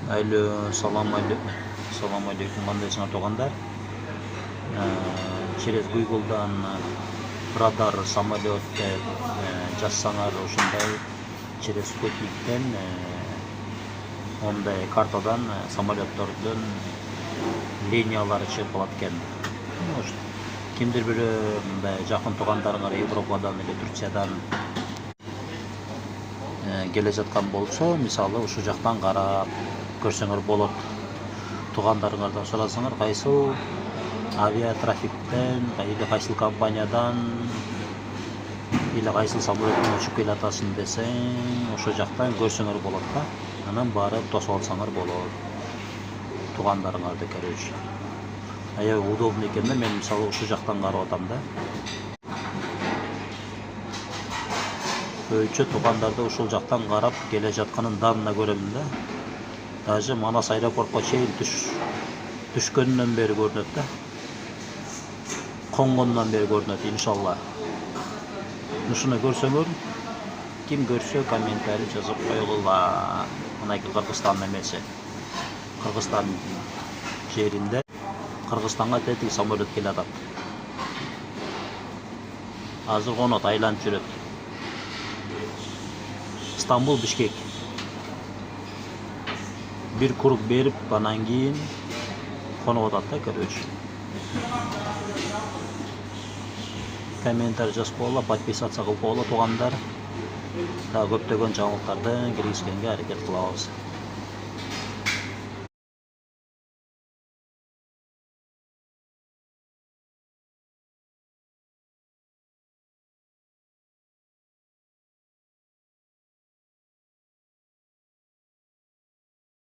Alo, salam aleykum, кандайсыңар тугандар? Через Google'dan radar самолет жазсаңар, ушундай через спутниктен ондай картадан самолеттерден линиялары чыгып калат экен. Кимдир бирөө мындай жакын тугандарыңар Европадан эле Турциядан келе жаткан болсо, мисалы ушу жактан карап көрсөңөр болот. Тугандарыңардан сурасаңар, кайсыл авиатрафиктен, или кайсыл компаниядан, или кайсыл самолеттен учуп келатасың десең, ошо жактан көрсөңөр болот да. Анан барып тосуп алсаңар болот. Тугандарыңарды, короче. Аял удобно экен да, мен мисалы ушу жактан карап атам да. Көбүнчө тугандарды ушул жактан карап келе жатканын данына көрөмүн да. Даже Манас аэропортко чейин түшкөндөн бери көрүнөт да. Конгондон бери көрүнөт, иншалла. Ушуну көрсөңөр, ким көрсө комментарий жазып койгула. Мынайкы Кыргызстан эмеси. Кыргызстан жеринде Кыргызстанга тетиги самолет келатат. Азыр конот айланып жүрөт. Стамбул, Бишкек. Bir круг берип, анан кийин конуп атат да, короче. Комментарий жазып койгула, подписаться кылып койгула тугандар. Дагы көптөгөн жаңылыктарды киргизгенге аракет кылабыз.